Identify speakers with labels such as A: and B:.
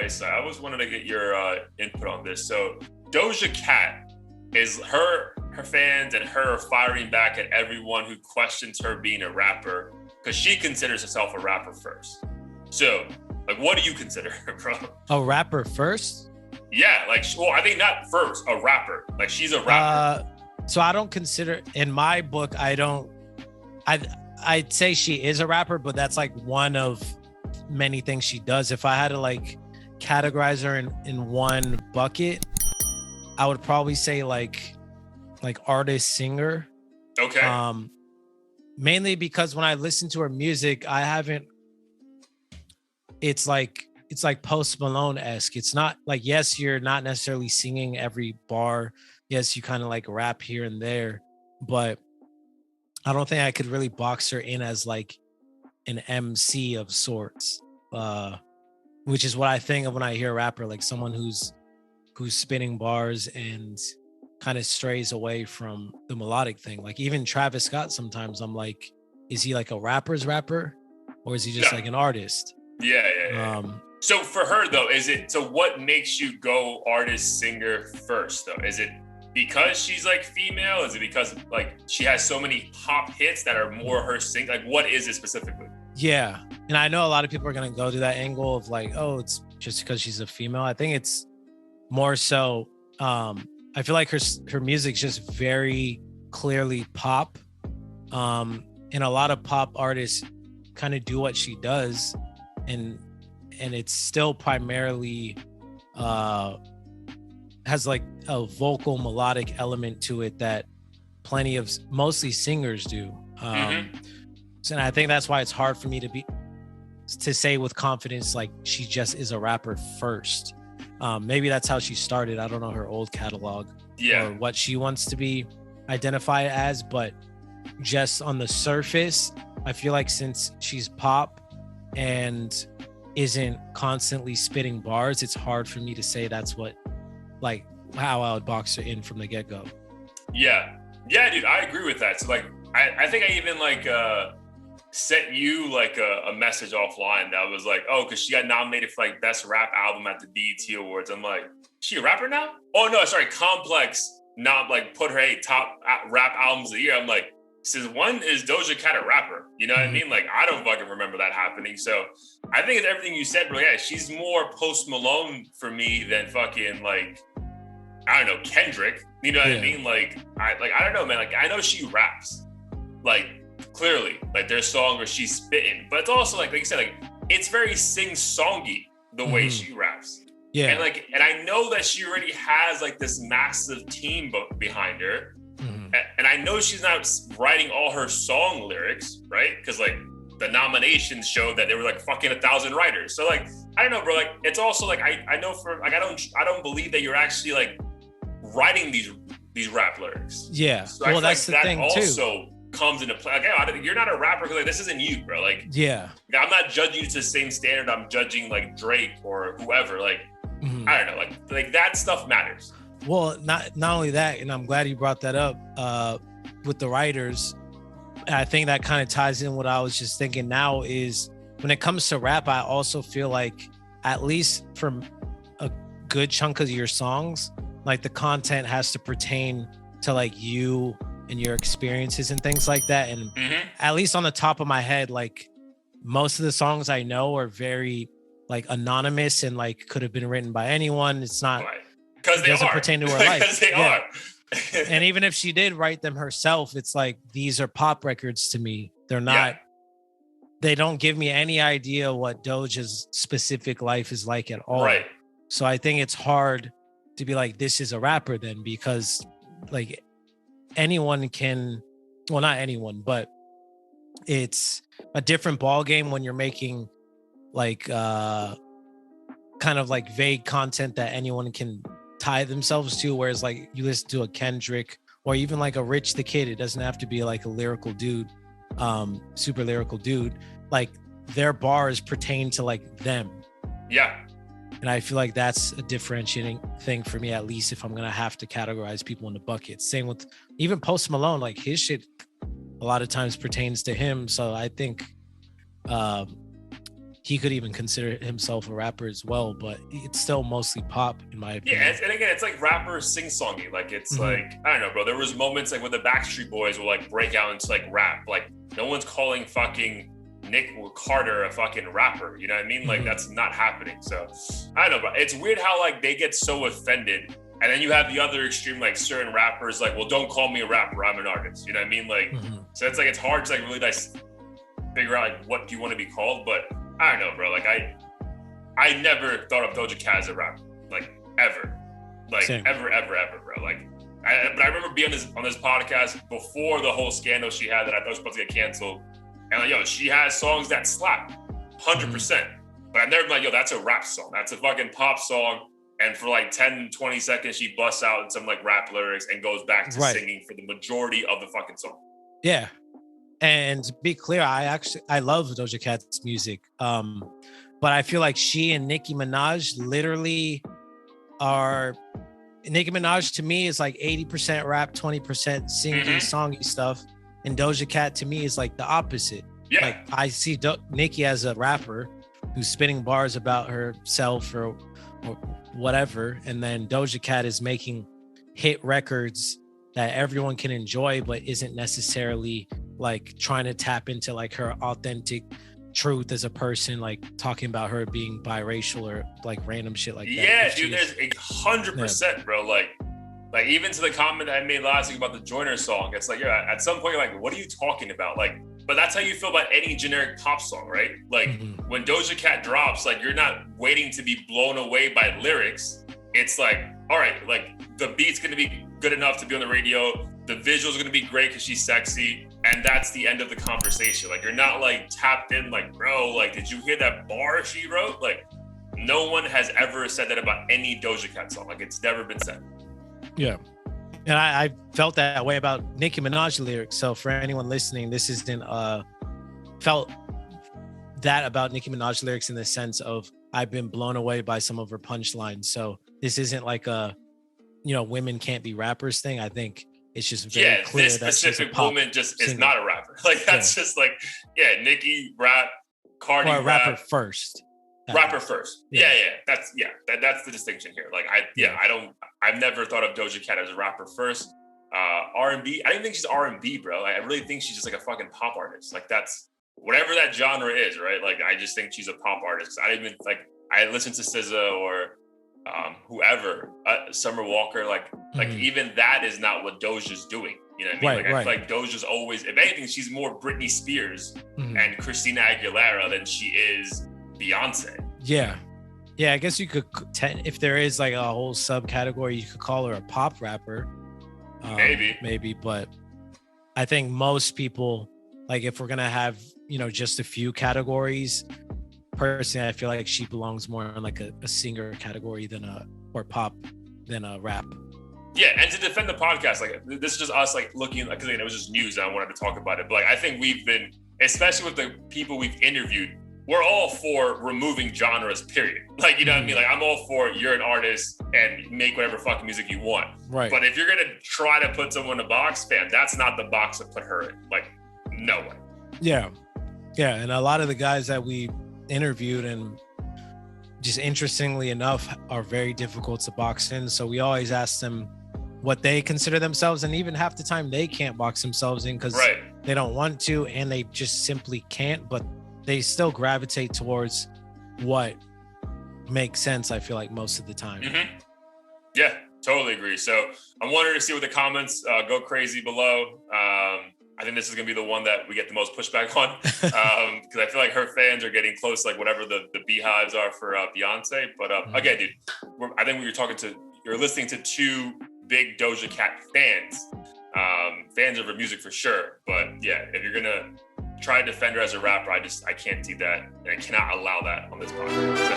A: nice. So I always wanted to get your input on this. So Doja Cat, is her fans and her firing back at everyone who questions her being a rapper because she considers herself a rapper first. So, like, what do you consider her, bro?
B: A rapper first?
A: Yeah, like, well, I think not first, a rapper. Like, she's a rapper.
B: So I don't consider, in my book, I'd say she is a rapper, but that's like one of many things she does. If I had to like categorize her in one bucket, I would probably say like artist, singer.
A: Okay.
B: Mainly because when I listen to her music, it's like Post Malone-esque. It's not like, yes, you're not necessarily singing every bar. Yes, you kind of like rap here and there, but I don't think I could really box her in as like an MC of sorts, which is what I think of when I hear a rapper, like someone who's spinning bars and kind of strays away from the melodic thing. Like even Travis Scott, sometimes I'm like, is he like a rapper's rapper or is he just like an artist?
A: Yeah. So for her though, what makes you go artist, singer first though? Is it because she's like female? Is it because like she has so many pop hits that are more her sing? Like what is it specifically?
B: Yeah. And I know a lot of people are going to go to that angle of like, oh, it's just because she's a female. I think it's more so, I feel like her music's just very clearly pop. And a lot of pop artists kind of do what she does, and it's still primarily has like a vocal melodic element to it that mostly singers do. So, and I think that's why it's hard for me to say with confidence like she just is a rapper first. Maybe that's how she started. I don't know her old catalog or what she wants to be identified as, but just on the surface, I feel like since she's pop and isn't constantly spitting bars, it's hard for me to say that's how I would box her in from the get-go.
A: Yeah, dude, I agree with that. So like, I think I even like sent you like a message offline that was like, oh, because she got nominated for like best rap album at the BET Awards. I'm like, she a rapper now? Oh no, sorry, Complex not like put her top rap albums of the year. I'm like, since when is Doja Cat a rapper? You know what I mean? Like, I don't fucking remember that happening. So I think it's everything you said, bro. Yeah, she's more Post Malone for me than fucking like, I don't know, Kendrick. You know what I mean? Like I don't know, man. Like I know she raps, like clearly, like there's songs where she's spitting, but it's also like you said, like it's very sing-songy the way she raps. Yeah, and I know that she already has like this massive team behind her, and I know she's not writing all her song lyrics, right? Because like the nominations showed that there were like fucking 1,000 writers. So like I don't know, bro. Like it's also like I know for like I don't believe that you're actually like writing these rap lyrics.
B: Yeah,
A: so well that's like the thing also too. Comes into play. Like, you're not a rapper because like, this isn't you, bro. Like, yeah, I'm not judging you to the same standard I'm judging like Drake or whoever. Like, I don't know, like that stuff matters.
B: Well, not only that, and I'm glad you brought that up with the writers. I think that kind of ties in what I was just thinking now is when it comes to rap, I also feel like at least from a good chunk of your songs, like the content has to pertain to like you and your experiences and things like that. And at least on the top of my head, like most of the songs I know are very like anonymous and like could have been written by anyone. It's not
A: because they
B: doesn't
A: are.
B: pertain to her life.
A: Because they are.
B: And even if she did write them herself, it's like these are pop records to me. They're not. They don't give me any idea what Doja's specific life is like at all.
A: Right.
B: So I think it's hard to be like, this is a rapper then, because like anyone can, well, not anyone, but it's a different ball game when you're making like kind of like vague content that anyone can tie themselves to, whereas like you listen to a Kendrick or even like a Rich the Kid, it doesn't have to be like a lyrical dude, super lyrical dude, like their bars pertain to like them.
A: Yeah.
B: And I feel like that's a differentiating thing for me, at least if I'm going to have to categorize people into buckets. Same with even Post Malone, like his shit a lot of times pertains to him. So I think he could even consider himself a rapper as well, but it's still mostly pop in my opinion.
A: Yeah, and again, it's like rappers sing-songy. Like it's like, I don't know, bro. There was moments like when the Backstreet Boys will like break out into like rap. Like no one's calling fucking Nick Carter a fucking rapper. You know what I mean? Like that's not happening. So I don't know, bro. It's weird how like they get so offended. And then you have the other extreme, like certain rappers like, well, don't call me a rapper, I'm an artist. You know what I mean? Like, so it's like, it's hard to like really like figure out like what do you want to be called, but I don't know, bro. Like I never thought of Doja Cat as a rapper, like ever, like
B: Same.
A: ever, bro. Like, but I remember being on this podcast before the whole scandal she had that I thought was supposed to get canceled, and like, yo, she has songs that slap, 100%. But I've never been like, yo, that's a rap song. That's a fucking pop song. And for like 10, 20 seconds, she busts out in some like rap lyrics and goes back to singing for the majority of the fucking song.
B: Yeah. And to be clear, I love Doja Cat's music. But I feel like she and Nicki Minaj literally are. Nicki Minaj to me is like 80% rap, 20% singing, songy stuff. And Doja Cat to me is like the opposite.
A: Yeah.
B: Like I see Nicki as a rapper who's spitting bars about herself or whatever. And then Doja Cat is making hit records that everyone can enjoy, but isn't necessarily like trying to tap into like her authentic truth as a person, like talking about her being biracial or like random shit like that.
A: Yeah, dude, there's 100%, bro. Like even to the comment I made last week about the Joyner song, it's like, yeah, at some point, you're like, what are you talking about? Like, but that's how you feel about any generic pop song, right? Like when Doja Cat drops, like you're not waiting to be blown away by lyrics. It's like, all right, like the beat's gonna be good enough to be on the radio. The visuals are gonna be great because she's sexy. And that's the end of the conversation. Like you're not like tapped in like, bro, like, did you hear that bar she wrote? Like no one has ever said that about any Doja Cat song. Like it's never been said.
B: Yeah. And I felt that way about Nicki Minaj lyrics. So for anyone listening, this isn't felt that about Nicki Minaj lyrics in the sense of I've been blown away by some of her punchlines. So this isn't like a, women can't be rappers thing. I think it's just very clear
A: this
B: that
A: specific woman just is not a rapper. Like that's just like, Nicki rap, Cardi
B: or a rapper first.
A: Rapper first. Yeah. That's the distinction here. Like I've never thought of Doja Cat as a rapper first. R&B. I don't think she's R&B, bro. I really think she's just like a fucking pop artist. Like that's whatever that genre is, right? Like I just think she's a pop artist. I didn't even like I listened to SZA or whoever, Summer Walker. Like even that is not what Doja's doing. You know what I mean? I feel like Doja's always, if anything, she's more Britney Spears and Christina Aguilera than she is Beyonce.
B: Yeah. I guess you could, if there is like a whole subcategory, you could call her a pop rapper. Maybe, but I think most people, like if we're gonna have, just a few categories, personally, I feel like she belongs more in like a singer category or pop than a rap.
A: Yeah, and to defend the podcast, like this is just us like looking, because it was just news and I wanted to talk about it. But like I think we've been, especially with the people we've interviewed, we're all for removing genres, period. Like, you know what I mean? Like I'm all for you're an artist and make whatever fucking music you want.
B: Right.
A: But if you're gonna try to put someone in a box, fam, that's not the box to put her in. Like, no way.
B: Yeah. And a lot of the guys that we interviewed, and just interestingly enough, are very difficult to box in. So we always ask them what they consider themselves, and even half the time they can't box themselves in because they don't want to, and they just simply can't, but they still gravitate towards what makes sense, I feel like, most of the time.
A: Yeah, totally agree. So I'm wondering to see what the comments go crazy below. I think this is going to be the one that we get the most pushback on because I feel like her fans are getting close, like whatever the beehives are for Beyonce. But again, dude, I think you're listening to two big Doja Cat fans, fans of her music for sure. But yeah, if you're going to try to defend her as a rapper, I can't see that, and I cannot allow that on this podcast.